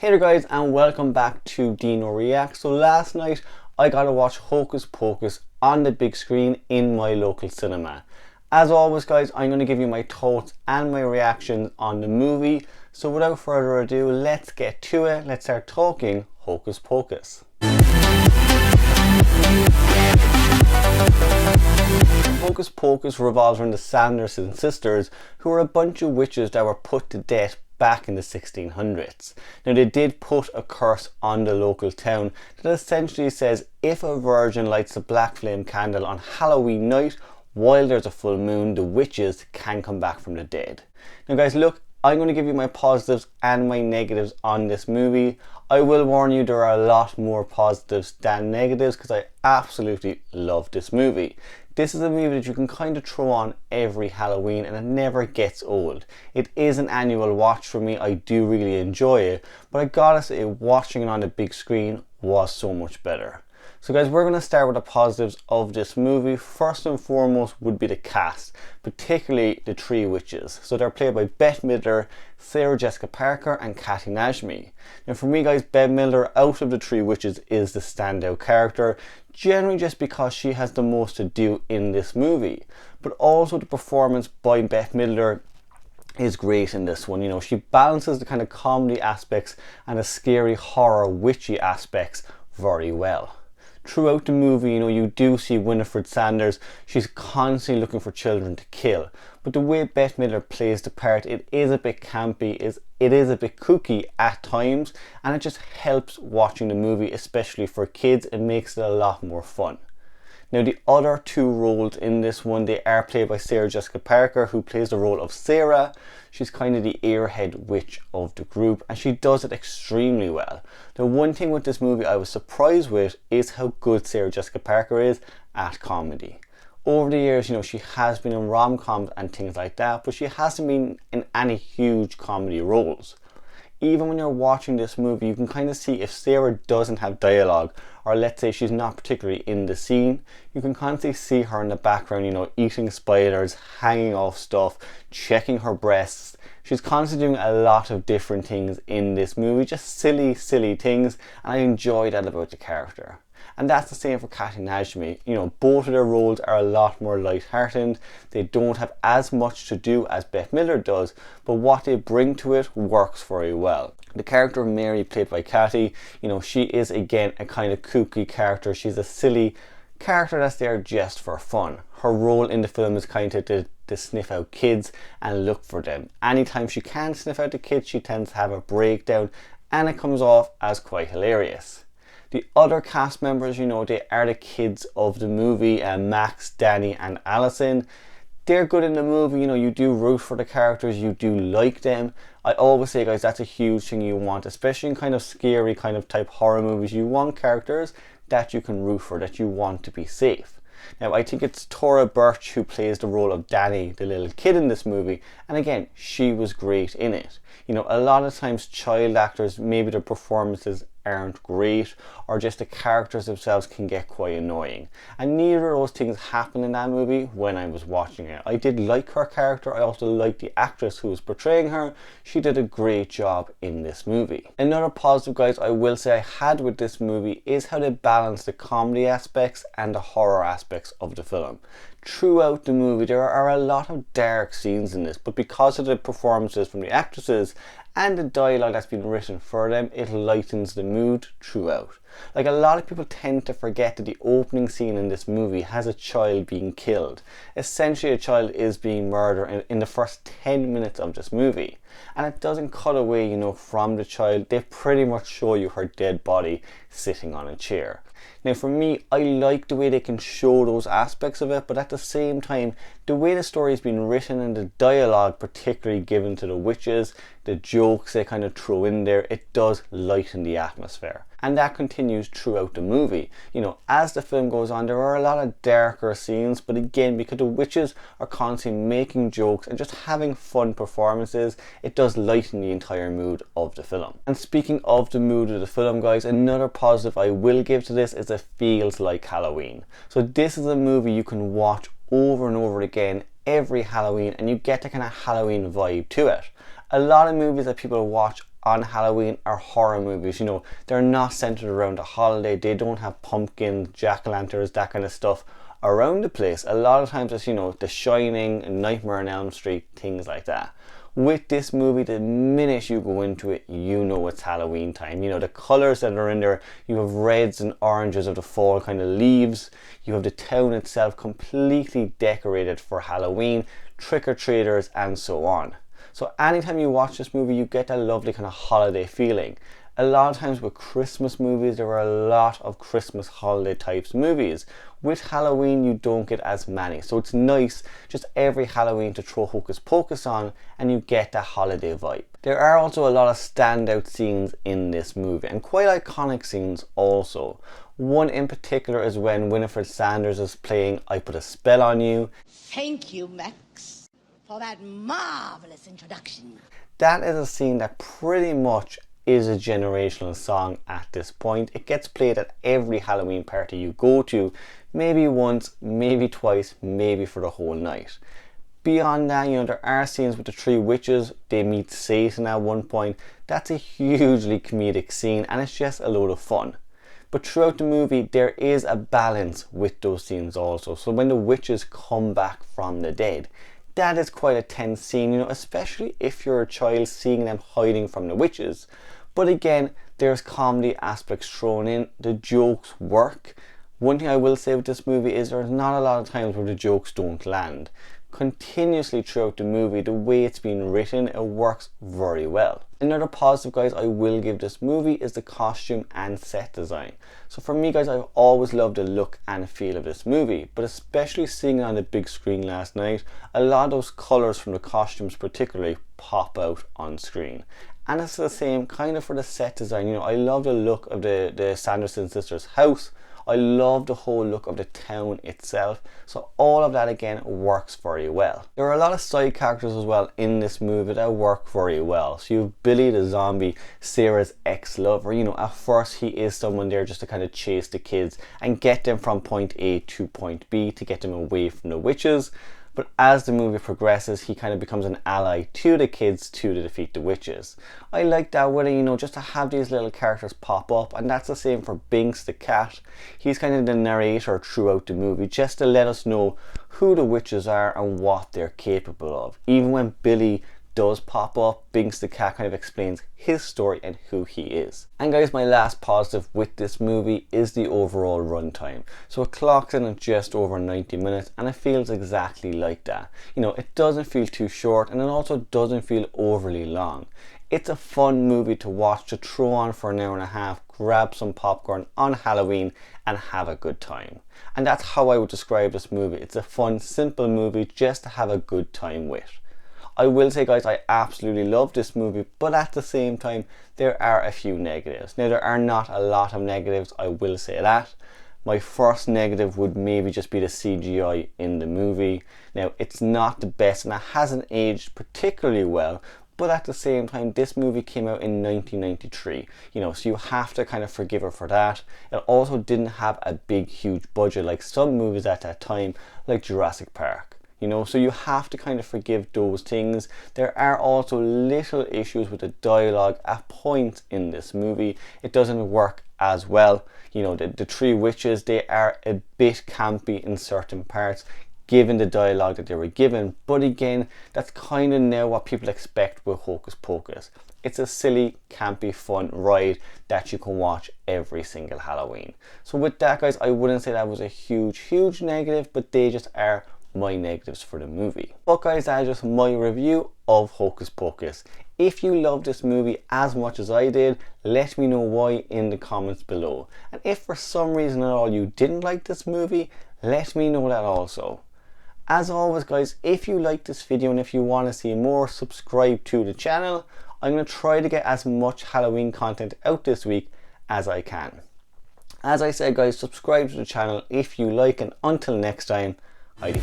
Hey there guys, and welcome back to Dino Reacts. So last night I got to watch Hocus Pocus on the big screen in my local cinema. As always guys, I'm going to give you my thoughts and my reactions on the movie. So without further ado, let's get to it. Let's start talking Hocus Pocus. Hocus Pocus revolves around the Sanderson sisters, who are a bunch of witches that were put to death back in the 1600s. Now they did put a curse on the local town that essentially says if a virgin lights a black flame candle on Halloween night while there's a full moon, the witches can come back from the dead. Now guys, look, I'm going to give you my positives and my negatives on this movie. I will warn you, there are a lot more positives than negatives because I absolutely love this movie. This is a movie that you can kind of throw on every Halloween and it never gets old. It is an annual watch for me. I do really enjoy it, but I gotta say, watching it on the big screen was so much better. So guys, we're going to start with the positives of this movie. First and foremost would be the cast, particularly the three witches. So they're played by Bette Midler, Sarah Jessica Parker and Kathy Najimy. Now for me guys, Bette Midler out of the three witches is the standout character, generally just because she has the most to do in this movie. But also the performance by Bette Midler is great in this one. You know, she balances the kind of comedy aspects and the scary horror witchy aspects very well. Throughout the movie, you know, you do see Winifred Sanders. She's constantly looking for children to kill. But the way Bette Midler plays the part, it is a bit campy, it is a bit kooky at times, and it just helps watching the movie, especially for kids. It makes it a lot more fun. Now the other two roles in this one, they are played by Sarah Jessica Parker, who plays the role of Sarah. She's kind of the airhead witch of the group and she does it extremely well. The one thing with this movie I was surprised with is how good Sarah Jessica Parker is at comedy. Over the years, you know, she has been in rom-coms and things like that, but she hasn't been in any huge comedy roles. Even when you're watching this movie, you can kind of see if Sarah doesn't have dialogue, or let's say she's not particularly in the scene, you can constantly see her in the background, you know, eating spiders, hanging off stuff, checking her breasts. She's constantly doing a lot of different things in this movie, just silly things, and I enjoy that about the character. And that's the same for Kathy Najimy. You know, both of their roles are a lot more light-hearted. They don't have as much to do as Bette Midler does, but what they bring to it works very well. The character of Mary, played by Kathy, you know, she is again a kind of kooky character. She's a silly character that's there just for fun. Her role in the film is kind of to sniff out kids and look for them. Anytime she can sniff out the kids, she tends to have a breakdown and it comes off as quite hilarious. The other cast members, you know, they are the kids of the movie, Max, Danny and Allison. They're good in the movie, you know, you do root for the characters, you do like them. I always say guys, that's a huge thing you want, especially in kind of scary kind of type horror movies. You want characters that you can root for, that you want to be safe. Now I think it's Tora Birch who plays the role of Danny, the little kid in this movie, and again, she was great in it. You know, a lot of times child actors, maybe their performances aren't great, or just the characters themselves can get quite annoying, and neither of those things happened in that movie when I was watching it. I did like her character, I also liked the actress who was portraying her. She did a great job in this movie. Another positive guys I will say I had with this movie is how they balance the comedy aspects and the horror aspects of the film. Throughout the movie there are a lot of dark scenes in this, but because of the performances from the actresses and the dialogue that's been written for them, it lightens the mood throughout. Like, a lot of people tend to forget that the opening scene in this movie has a child being killed. Essentially a child is being murdered in the first 10 minutes of this movie, and it doesn't cut away, you know, from the child. They pretty much show you her dead body sitting on a chair. Now for me, I like the way they can show those aspects of it, but at the same time, the way the story has been written and the dialogue particularly given to the witches, the jokes they kind of throw in there, it does lighten the atmosphere. And that continues throughout the movie. You know, as the film goes on, there are a lot of darker scenes, but again, because the witches are constantly making jokes and just having fun performances, it does lighten the entire mood of the film. And speaking of the mood of the film guys, another positive I will give to this is it feels like Halloween. So this is a movie you can watch over and over again every Halloween and you get the kind of Halloween vibe to it. A lot of movies that people watch on Halloween are horror movies. You know, they're not centered around a holiday. They don't have pumpkins, jack-o'-lanterns, that kind of stuff around the place. A lot of times it's, you know, The Shining, Nightmare on Elm Street, things like that. With this movie, the minute you go into it, you know it's Halloween time. You know, the colours that are in there, you have reds and oranges of the fall kind of leaves. You have the town itself completely decorated for Halloween, trick-or-treaters and so on. So anytime you watch this movie, you get that lovely kind of holiday feeling. A lot of times with Christmas movies, there are a lot of Christmas holiday types movies. With Halloween, you don't get as many. So it's nice just every Halloween to throw Hocus Pocus on and you get that holiday vibe. There are also a lot of standout scenes in this movie and quite iconic scenes also. One in particular is when Winifred Sanders is playing I Put a Spell on You. Thank you, Max, for that marvelous introduction. That is a scene that pretty much is a generational song at this point. It gets played at every Halloween party you go to, maybe once, maybe twice, maybe for the whole night. Beyond that, you know, there are scenes with the three witches. They meet Satan at one point. That's a hugely comedic scene and it's just a load of fun. But throughout the movie, there is a balance with those scenes also. So when the witches come back from the dead, that is quite a tense scene, you know, especially if you're a child seeing them hiding from the witches. But again, there's comedy aspects thrown in. The jokes work. One thing I will say with this movie is there's not a lot of times where the jokes don't land. Continuously throughout the movie, the way it's been written, it works very well. Another positive, guys, I will give this movie is the costume and set design. So for me, guys, I've always loved the look and feel of this movie, but especially seeing it on the big screen last night, a lot of those colours from the costumes particularly pop out on screen. And it's the same kind of for the set design. You know, I love the look of the Sanderson sisters' house. I love the whole look of the town itself. So all of that again works very well. There are a lot of side characters as well in this movie that work very well. So you have Billy the zombie, Sarah's ex-lover. You know, at first he is someone there just to kind of chase the kids and get them from point A to point B to get them away from the witches. But as the movie progresses, he kind of becomes an ally to the kids to defeat the witches. I like that with it, you know, just to have these little characters pop up, and that's the same for Binks the cat. He's kind of the narrator throughout the movie, just to let us know who the witches are and what they're capable of. Even when Billy does pop up, Binks the cat kind of explains his story and who he is. And guys, my last positive with this movie is the overall runtime. So it clocks in at just over 90 minutes and it feels exactly like that. You know, it doesn't feel too short and it also doesn't feel overly long. It's a fun movie to watch, to throw on for an hour and a half, grab some popcorn on Halloween and have a good time. And that's how I would describe this movie. It's a fun, simple movie just to have a good time with. I will say, guys, I absolutely love this movie, but at the same time, there are a few negatives. Now, there are not a lot of negatives, I will say that. My first negative would maybe just be the CGI in the movie. Now, it's not the best and it hasn't aged particularly well, but at the same time, this movie came out in 1993, you know, so you have to kind of forgive her for that. It also didn't have a big, huge budget like some movies at that time, like Jurassic Park. You know, so you have to kind of forgive those things. There are also little issues with the dialogue at points in this movie. It doesn't work as well. You know, the three witches, they are a bit campy in certain parts given the dialogue that they were given. But again, that's kind of now what people expect with Hocus Pocus. It's a silly, campy, fun ride that you can watch every single Halloween. So with that, guys, I wouldn't say that was a huge negative, but they just are my negatives for the movie. But guys, that is just my review of Hocus Pocus. If you love this movie as much as I did, let me know why in the comments below. And if for some reason at all you didn't like this movie, let me know that also. As always, guys, if you like this video and if you want to see more, subscribe to the channel. I'm going to try to get as much Halloween content out this week as I can. As I said, guys, subscribe to the channel if you like, and until next time, Heidi.